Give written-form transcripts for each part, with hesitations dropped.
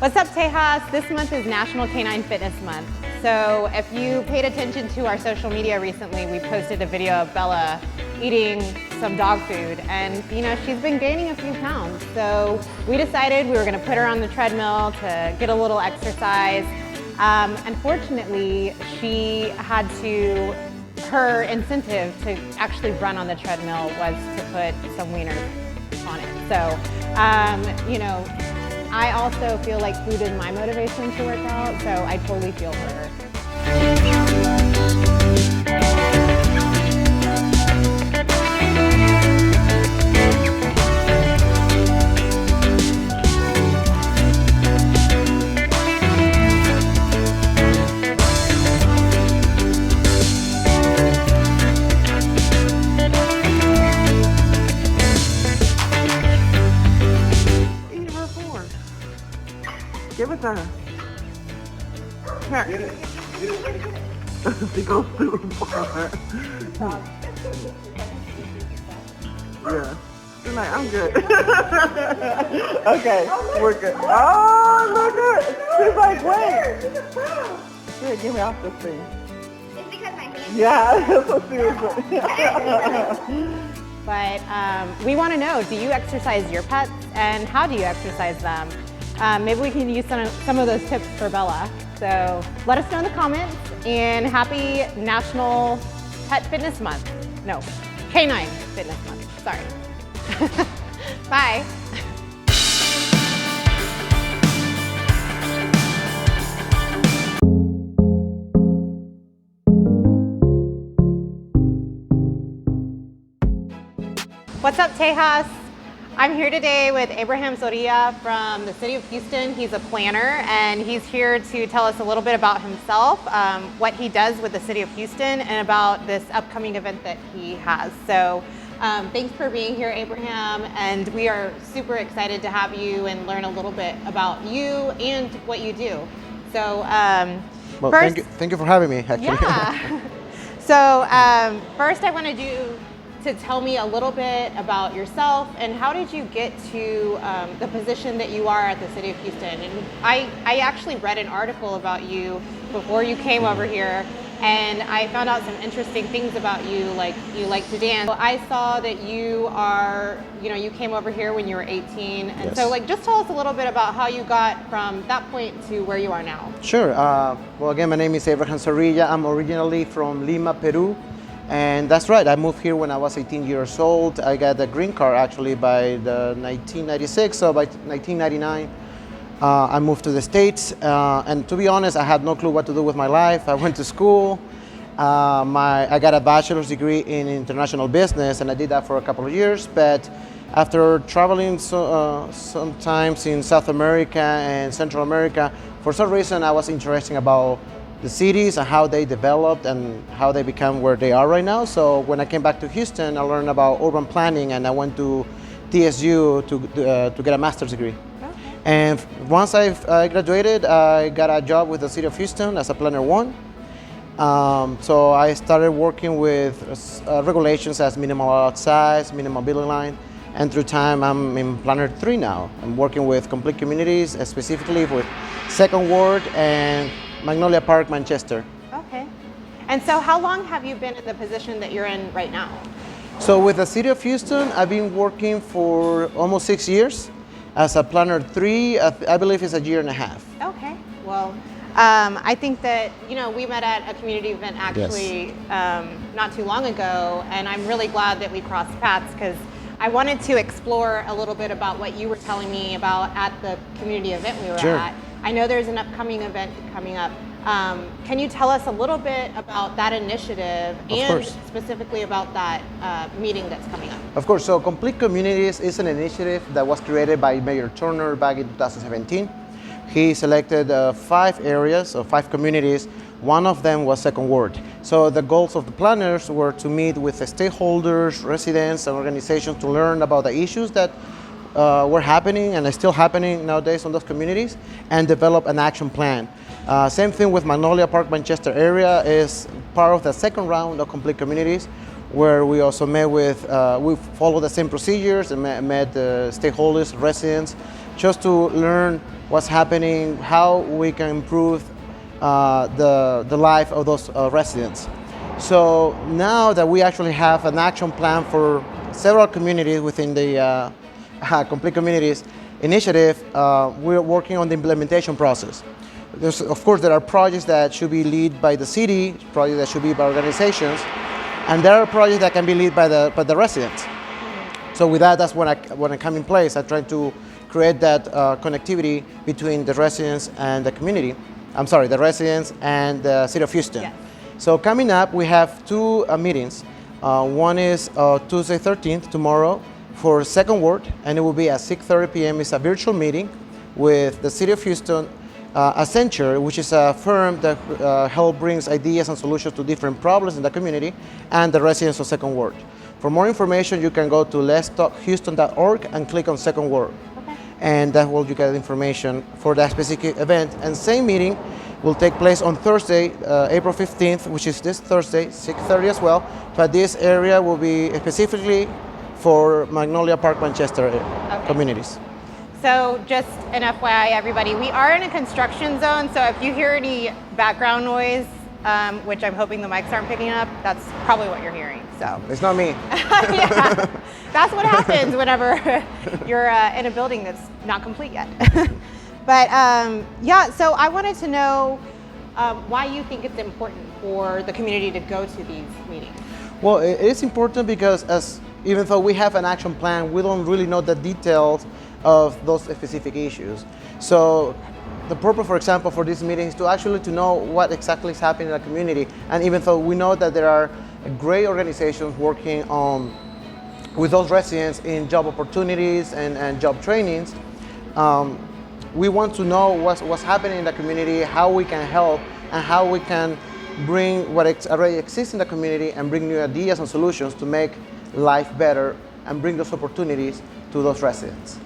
What's up, Tejas? This month is National Canine Fitness Month. So if you paid attention to our social media recently, we posted a video of Bella eating some dog food, and she's been gaining a few pounds. So we decided we were gonna put her on the treadmill to get a little exercise. Unfortunately, her incentive to actually run on the treadmill was to put some wieners on it. So, I also feel like food is my motivation to work out, so I totally feel her. Give it to her. Here. Get it. She goes through the bar. Yeah. She's like, I'm good. Okay, we're good. Oh, look at it. She's like, wait. Here, get me off this thing. It's because my hands. Yeah, that's what she was doing. But we want to know, do you exercise your pets, and how do you exercise them? Maybe we can use some of those tips for Bella. So let us know in the comments, and happy National Pet Fitness Month. No, Canine Fitness Month, sorry. Bye. What's up, Tejas? I'm here today with Abraham Zorrilla from the city of Houston. He's a planner, and he's here to tell us a little bit about himself, what he does with the city of Houston, and about this upcoming event that he has. So thanks for being here, Abraham, and we are super excited to have you and learn a little bit about you and what you do. So well, first, thank you for having me, actually. Yeah. So first I want to tell me a little bit about yourself, and how did you get to the position that you are at the city of Houston? And I actually read an article about you before you came over here, and I found out some interesting things about you, like you like to dance. I saw that you came over here when you were 18, and Yes. so just tell us a little bit about how you got from that point to where you are now. Sure. Well, again, my name is Abraham Zorrilla. I'm originally from Lima, Peru. And that's right, I moved here when I was 18 years old. I got the green card actually by the 1996, so by 1999, I moved to the States. And to be honest, I had no clue what to do with my life. I went to school. I got a bachelor's degree in international business, and I did that for a couple of years. But after traveling sometimes in South America and Central America, for some reason I was interested about the cities and how they developed and how they become where they are right now. So when I came back to Houston, I learned about urban planning, and I went to TSU to get a master's degree. Okay. And once I graduated, I got a job with the city of Houston as a planner one. So I started working with regulations as minimal lot size, minimum building line, and through time I'm in planner 3 now. I'm working with complete communities, specifically with Second Ward and Magnolia Park, Manchester. Okay. And so how long have you been in the position that you're in right now? So with the city of Houston, I've been working for almost 6 years. As a planner 3, I believe it's a year and a half. Okay. Well, I think that, we met at a community event actually not too long ago, and I'm really glad that we crossed paths, because I wanted to explore a little bit about what you were telling me about at the community event we were Sure. at. I know there's an upcoming event coming up. Can you tell us a little bit about that initiative, and course. specifically about that meeting that's coming up? Of course, so Complete Communities is an initiative that was created by Mayor Turner back in 2017. He selected 5 areas or 5 communities. One of them was Second Ward. So the goals of the planners were to meet with the stakeholders, residents, and organizations to learn about the issues that were happening and are still happening nowadays on those communities, and develop an action plan. Same thing with Magnolia Park, Manchester area is part of the second round of complete communities, where we also met with, we followed the same procedures and met the stakeholders, residents, just to learn what's happening, how we can improve the life of those residents. So now that we actually have an action plan for several communities within the Complete Communities initiative, we're working on the implementation process. Of course, there are projects that should be led by the city, projects that should be by organizations, and there are projects that can be led by the residents. So with that, that's when I come in place. I try to create that connectivity between the residents and the community. I'm sorry, the residents and the City of Houston. Yes. So coming up, we have two meetings. One is Tuesday 13th, tomorrow, for Second Ward, and it will be at 6:30 p.m. It's a virtual meeting with the City of Houston, Accenture, which is a firm that helps brings ideas and solutions to different problems in the community, and the residents of Second Ward. For more information, you can go to letstalkhouston.org and click on Second Ward. Okay. And that will you get information for that specific event. And same meeting will take place on Thursday, April 15th, which is this Thursday, 6:30 as well. But this area will be specifically for Magnolia Park, Manchester communities. So just an FYI, everybody, we are in a construction zone, so if you hear any background noise, which I'm hoping the mics aren't picking up, that's probably what you're hearing. So It's not me. yeah, that's what happens whenever you're in a building that's not complete yet. But yeah, so I wanted to know why you think it's important for the community to go to these meetings. Well, it is important because even though we have an action plan, we don't really know the details of those specific issues. So the purpose, for example, for this meeting is to actually to know what exactly is happening in the community. And even though we know that there are great organizations working on with those residents in job opportunities and job trainings, we want to know what's happening in the community, how we can help, and how we can bring what already exists in the community and bring new ideas and solutions to make life better and bring those opportunities to those residents.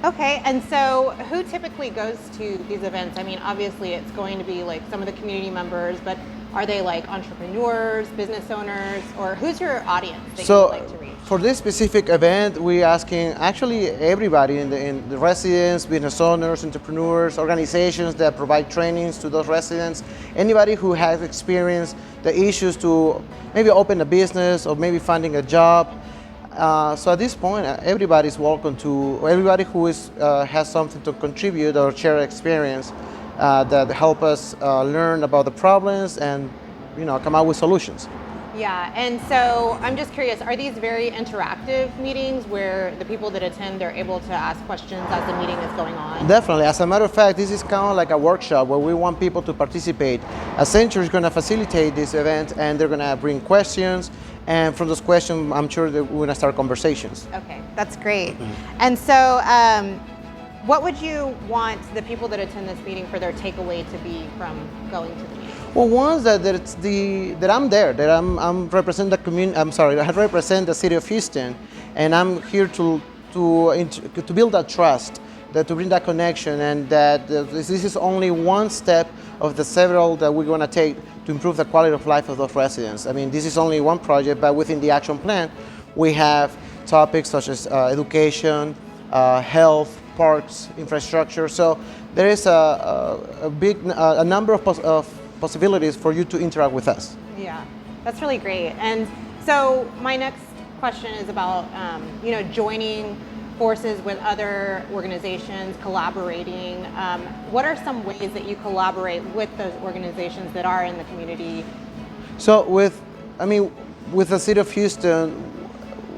Okay, and so who typically goes to these events? I mean, obviously it's going to be like some of the community members, but are they like entrepreneurs, business owners, or who's your audience that you would like to reach? For this specific event, we're asking actually everybody in the residents, business owners, entrepreneurs, organizations that provide trainings to those residents, anybody who has experienced the issues to maybe open a business or maybe finding a job. So at this point, everybody's welcome to, everybody who has something to contribute or share experience that help us learn about the problems and come out with solutions. Yeah, and so I'm just curious, are these very interactive meetings where the people that attend are able to ask questions as the meeting is going on? Definitely. As a matter of fact, this is kind of like a workshop where we want people to participate. Accenture is going to facilitate this event, and they're going to bring questions, and from those questions, I'm sure that we're going to start conversations. Okay, that's great. And so what would you want the people that attend this meeting for their takeaway to be from going to the meeting? Well, one that I'm there, that I'm represent the community. I'm sorry, I represent the City of Houston, and I'm here to build that trust, to bring that connection, and that this is only one step of the several that we're going to take to improve the quality of life of those residents. I mean, this is only one project, but within the action plan, we have topics such as education, health, parks, infrastructure. So there is a number of possibilities for you to interact with us. Yeah, that's really great. And so my next question is about joining forces with other organizations, collaborating. What are some ways that you collaborate with those organizations that are in the community? So with the City of Houston,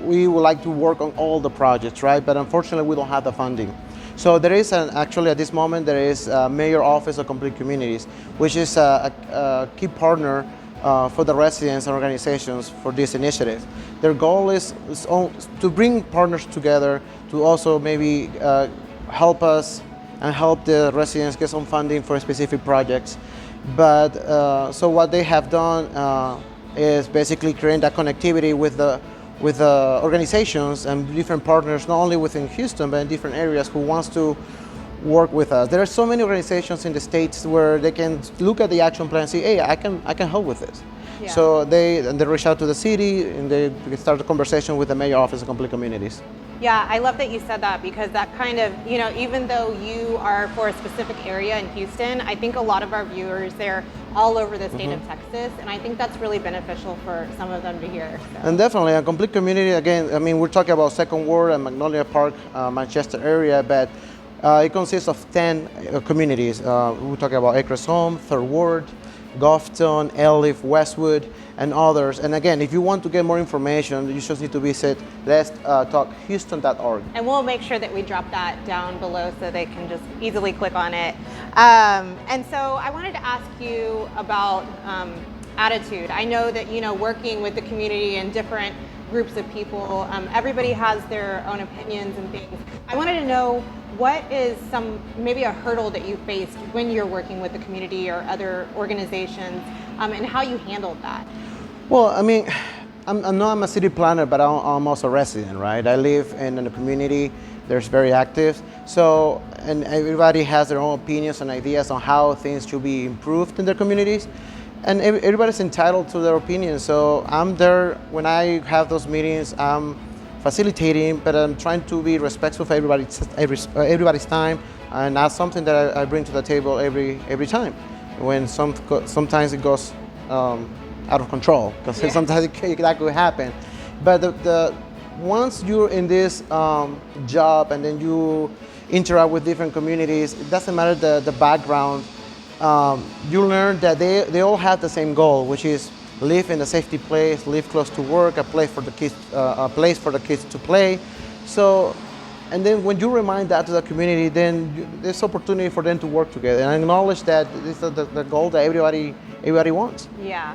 we would like to work on all the projects, right? But unfortunately, we don't have the funding. So there is actually at this moment, there is a Mayor Office of Complete Communities, which is a key partner for the residents and organizations for this initiative. Their goal is to bring partners together to also maybe help us and help the residents get some funding for specific projects. But so what they have done is basically create that connectivity with with organizations and different partners, not only within Houston, but in different areas who wants to work with us. There are so many organizations in the States where they can look at the action plan and say, hey, I can help with this. Yeah. So they reach out to the city and they start a conversation with the mayor office of complete communities. Yeah, I love that you said that, because that kind of, you know, even though you are for a specific area in Houston, I think a lot of our viewers, they're all over the state of Texas, and I think that's really beneficial for some of them to hear. So. And definitely a complete community, again, I mean, we're talking about Second Ward and Magnolia Park, Manchester area, but it consists of 10 communities. We're talking about Acres Home, Third Ward, Gulfton, Elif, Westwood, and others. And again, if you want to get more information, you just need to visit letstalkhouston.org. And we'll make sure that we drop that down below so they can just easily click on it. And so I wanted to ask you about attitude. I know that, you know, working with the community and different groups of people, everybody has their own opinions and things. I wanted to know, what is maybe a hurdle that you faced when you're working with the community or other organizations, and how you handled that? Well, I mean, I'm a city planner, but I'm also a resident, right? I live in a community that's very active. So, and everybody has their own opinions and ideas on how things should be improved in their communities. And everybody's entitled to their opinion. So I'm there when I have those meetings. I'm facilitating, but I'm trying to be respectful for everybody's time, and that's something that I bring to the table every time. When sometimes it goes out of control, because sometimes that could happen. But once you're in this job and then you interact with different communities, it doesn't matter the background. You learn that they all have the same goal, which is live in a safety place, live close to work, a place for the kids to play. So, and then when you remind that to the community, then there's opportunity for them to work together and acknowledge that this is the goal that everybody wants. Yeah.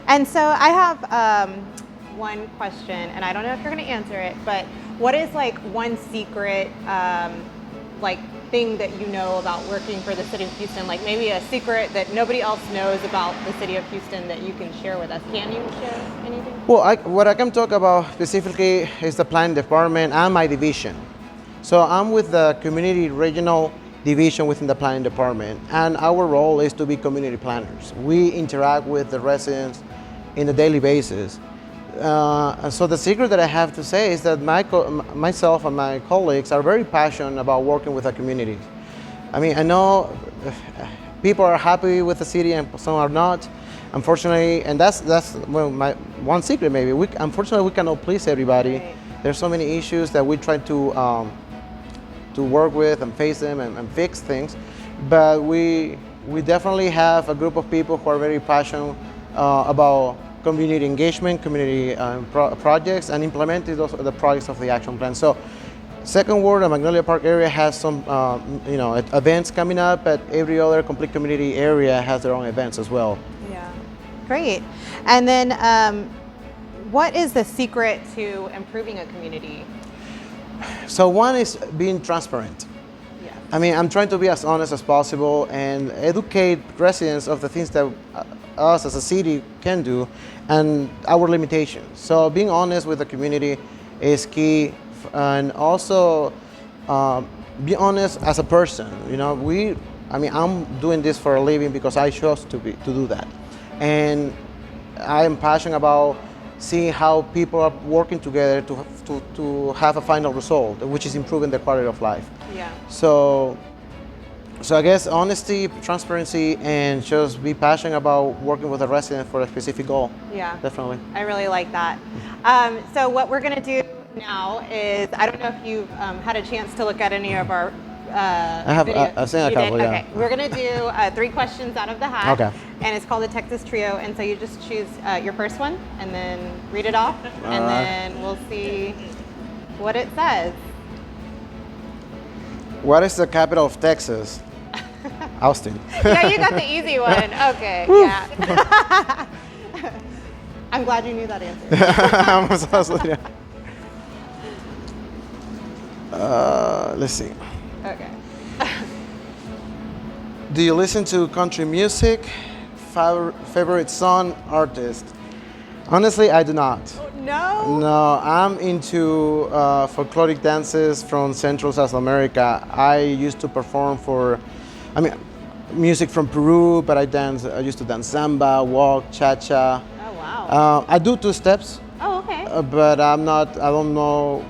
And so I have one question, and I don't know if you're going to answer it, but what is like one secret thing that you know about working for the city of Houston, like maybe a secret that nobody else knows about the city of Houston that you can share with us? Can you share anything? Well, what I can talk about specifically is the planning department and my division. So I'm with the community regional division within the planning department, and our role is to be community planners. We interact with the residents in a daily basis. And so the secret that I have to say is that myself and my colleagues are very passionate about working with the community. I mean, I know people are happy with the city and some are not. Unfortunately, and that's well, my one secret maybe. Unfortunately, we cannot please everybody. Right. There's so many issues that we try to work with and face them and fix things. But we definitely have a group of people who are very passionate about community engagement, community projects, and implementing the projects of the action plan. So, Second Ward and Magnolia Park area has some events coming up, but every other complete community area has their own events as well. Yeah, great. And then, what is the secret to improving a community? So one is being transparent. Yeah. I mean, I'm trying to be as honest as possible and educate residents of the things that us as a city can do and our limitations. So being honest with the community is key, and also be honest as a person. You know, I'm doing this for a living because I chose to do that, and I am passionate about seeing how people are working together to have a final result, which is improving the quality of life. Yeah. So I guess honesty, transparency, and just be passionate about working with a resident for a specific goal. Yeah. Definitely. I really like that. So what we're going to do now is, I don't know if you've had a chance to look at any of our I've seen a You couple, did? yeah. Okay, we're going to do 3 questions out of the hat. Okay. And it's called the Texas Trio. And so you just choose your first one and then read it off. And then we'll see what it says. What is the capital of Texas? Austin. Yeah, you got the easy one. Okay, yeah. I'm glad you knew that answer. Let's see. Okay. Do you listen to country music? Favorite song, artist? Honestly, I do not. No? No, I'm into folkloric dances from Central South America. I used to perform music from Peru, but I used to dance samba, walk, cha-cha. Oh, wow. I do two steps, Oh, okay. but I don't know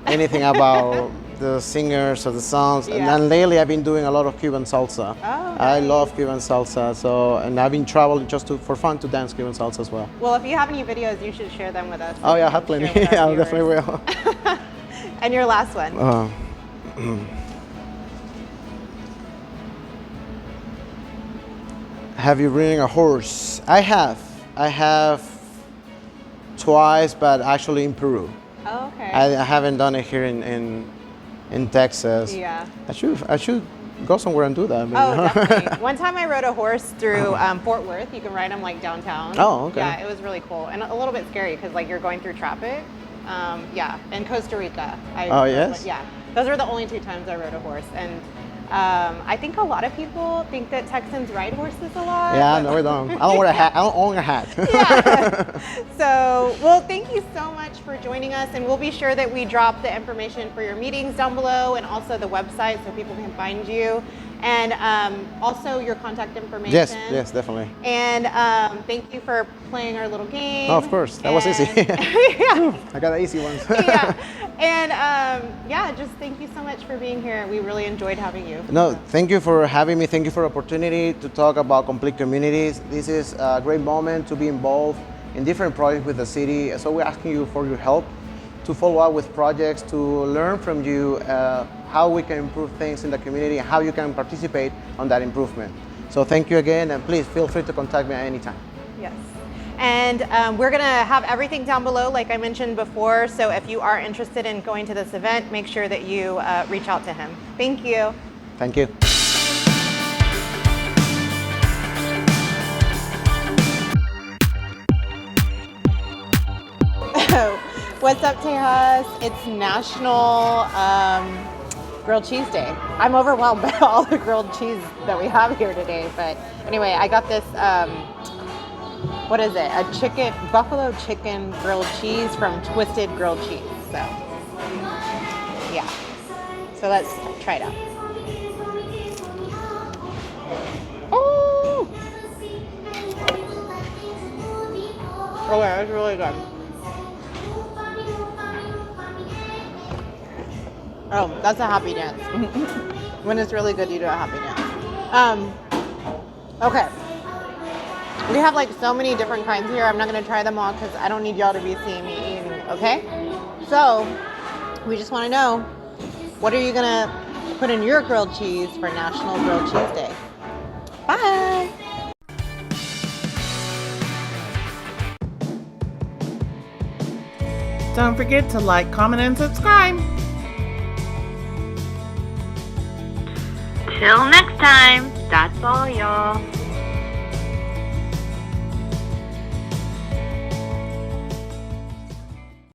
anything about the singers or the songs. And Yeah. then lately I've been doing a lot of Cuban salsa. Oh, I nice. love Cuban salsa, and I've been traveling for fun to dance Cuban salsa as well. Well, if you have any videos, you should share them with us. Oh yeah, I We have can plenty. share with our I definitely viewers. will. And your last one. Have you ridden a horse? I have. I have twice, but actually in Peru. Oh, okay. I haven't done it here in Texas. Yeah. I should go somewhere and do that. Oh, definitely. One time I rode a horse through Fort Worth. You can ride them like downtown. Oh, okay. Yeah, it was really cool and a little bit scary because like you're going through traffic. Yeah, in Costa Rica. Oh, yes? Yeah, those were the only 2 times I rode a horse, and I think a lot of people think that Texans ride horses a lot. Yeah, but- no, we don't. I don't wear a hat. I don't own a hat. Yeah. So, well, thank you so much for joining us, and we'll be sure that we drop the information for your meetings down below, and also the website so people can find you, and also your contact information. Yes, definitely. And thank you for playing our little game. Oh, of course, that was easy. Yeah. I got the easy ones. Yeah. And yeah, just thank you so much for being here. We really enjoyed having you. No, thank you for having me. Thank you for the opportunity to talk about complete communities. This is a great moment to be involved in different projects with the city. So we're asking you for your help to follow up with projects, to learn from you how we can improve things in the community and how you can participate on that improvement. So thank you again, and please feel free to contact me at any time. Yes. And we're going to have everything down below, like I mentioned before. So if you are interested in going to this event, make sure that you reach out to him. Thank you. Thank you. What's up, Tejas? It's National Grilled Cheese Day. I'm overwhelmed by all the grilled cheese that we have here today. But anyway, I got this, what is it? A buffalo chicken grilled cheese from Twisted Grilled Cheese. So, yeah. So let's try it out. Oh! Okay, that's really good. Oh, that's a happy dance. When it's really good, you do a happy dance. Okay. We have like so many different kinds here. I'm not going to try them all because I don't need y'all to be seeing me eating, okay? So, we just want to know, what are you going to put in your grilled cheese for National Grilled Cheese Day? Bye! Don't forget to like, comment, and subscribe. Till next time, that's all, y'all.